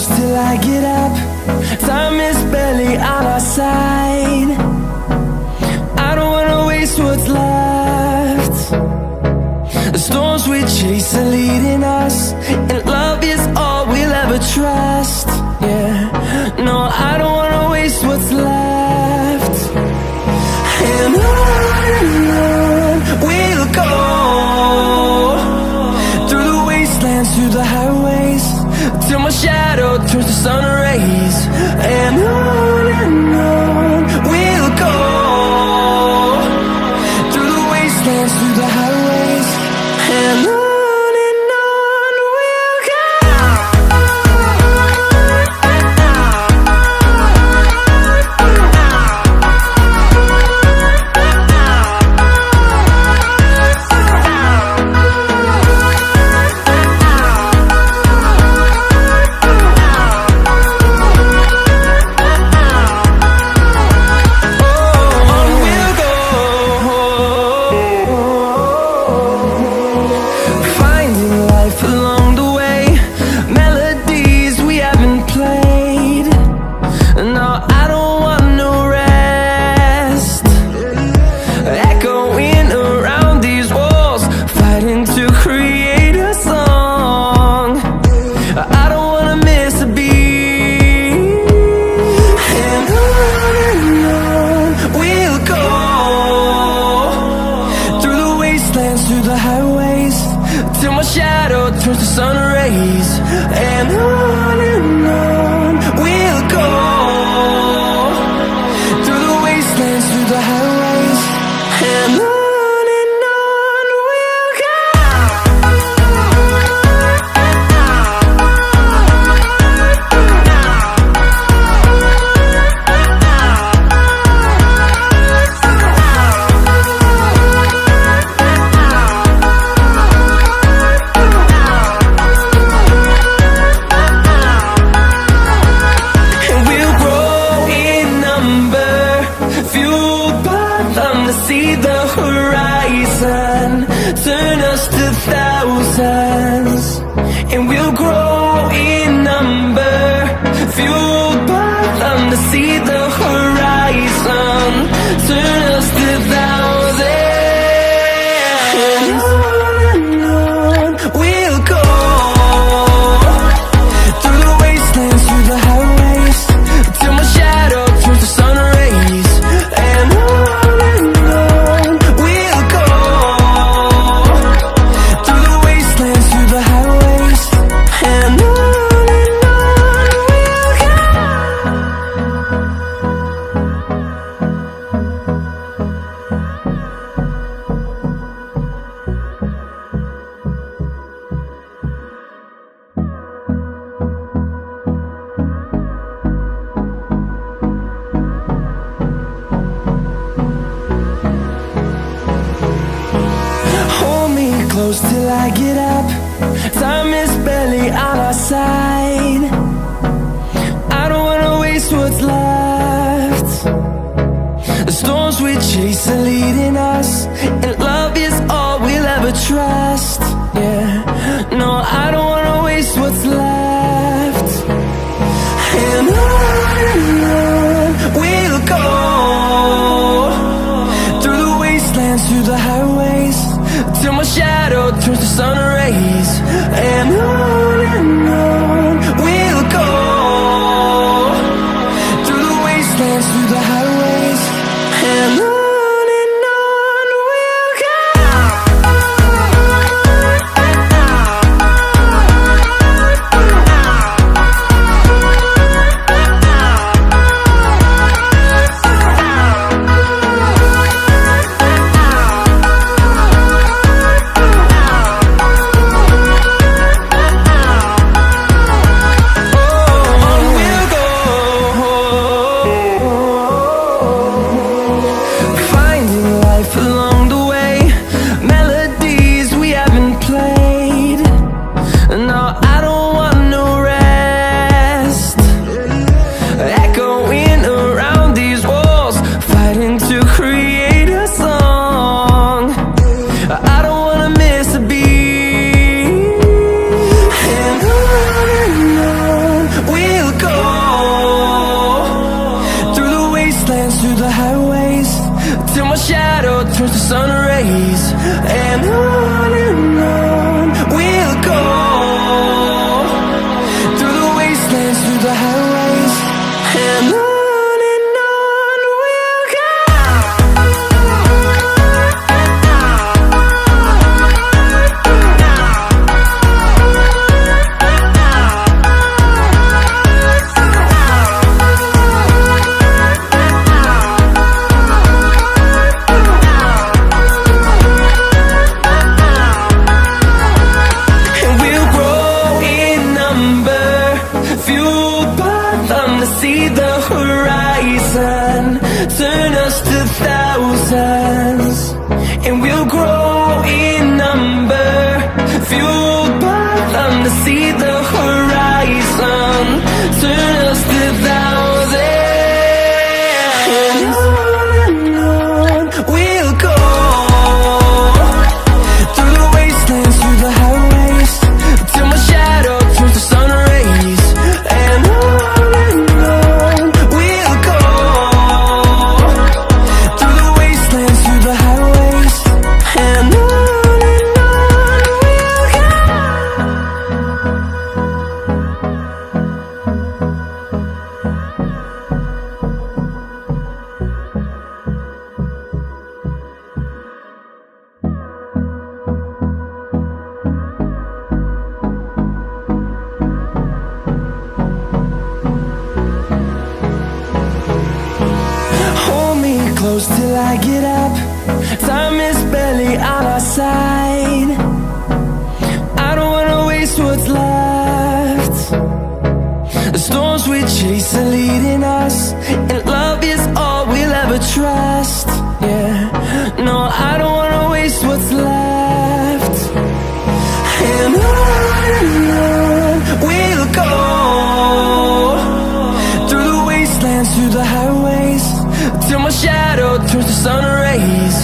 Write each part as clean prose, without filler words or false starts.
close till I get up. Time is barely on our side. I don't wanna waste what's left. The storms we chase are leading us, and love is all we'll ever trust. Yeah, no, I don't wanna waste what's left. And on we'll go, through the wastelands, through the highways, till my shadow turns to sun rays. And on we'll go, through the wastelands, through the highways, and on we'll go. Through the highways, till my shadow turns to sun rays. And on we'll go, through the wastelands, through the highways, and on we'll go. See the horizon, turn us to thousands, and we'll grow in number, fueled by them. To see the horizon, turn us to thousands, and on we'll go, through the wastelands, through the highways, till my shadow turns to sun rays. And close till I get up. Time is barely on our side. I don't wanna waste what's left. The storms we chase are leading us, and love is all we'll ever trust. Yeah, no, I don't wanna waste what's left. And on we'll go, through the wastelands, through the highways, till my shadow turns to sun rays. And on we'll go, through the wastelands, through the highways, and on we'll go. wastelands, through the highways, till my shadow turns to sun rays. And on we'll go, through the wastelands, through the highways, and on we'll go. See the horizon, turn us to thousands, and we'll grow in number, fueled by them to see the horizon, turn us to thousands, and on we'll go, through the wastelands, through the highways, till my shadow turns to sun rays, and on we'll go, through the wastelands, through the highways, and on we'll go. Hold me close till I get up. Time is barely on our side. I don't wanna waste what's left. The storms we chase are leading us, and love is all we'll ever trust. Yeah, no, I don't wanna waste what's left. And on we'll go, through the wastelands, through the highways, till my shadow turns to sun rays,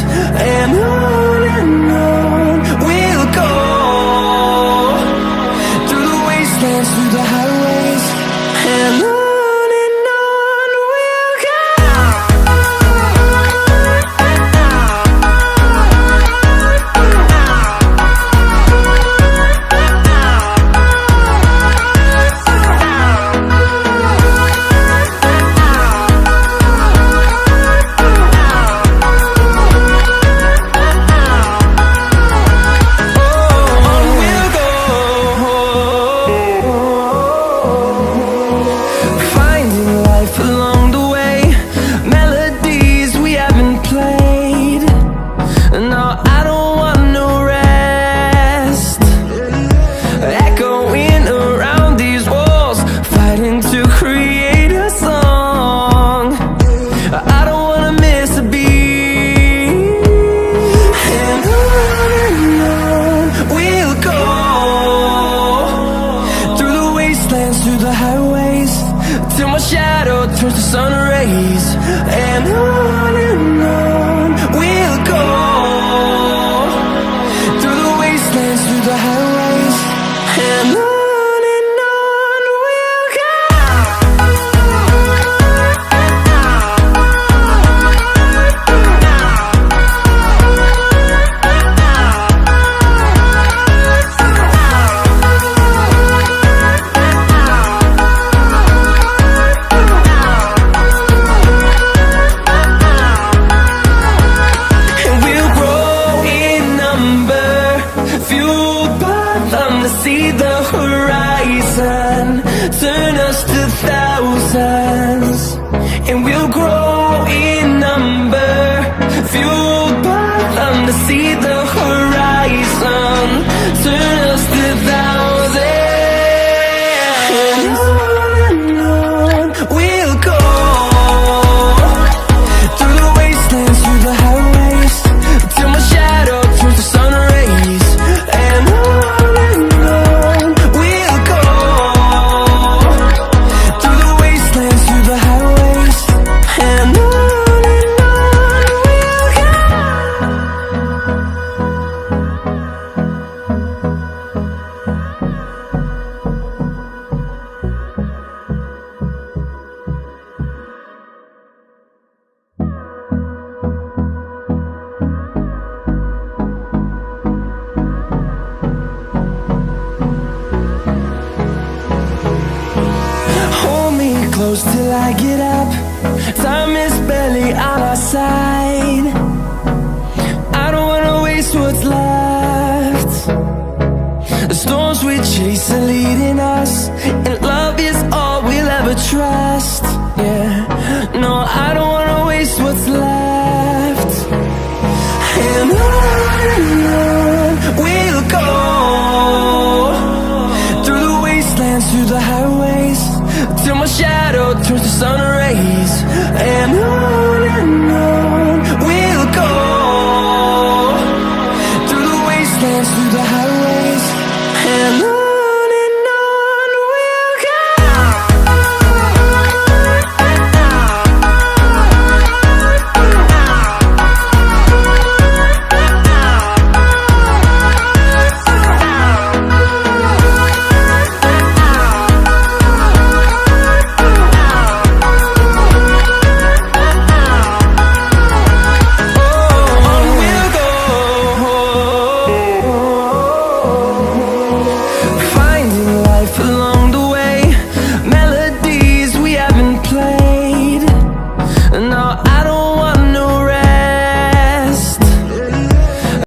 and on we'll go, through the wastelands, through the highways, and on we'll go. Through the highways, till my shadow turns to sun rays, and on we'll go, through the wastelands, through the highways, and on we'll go. goes till I get up. Time is barely on our side. I don't wanna waste what's left. The storms we chase are leading us, and love is all we'll ever trust.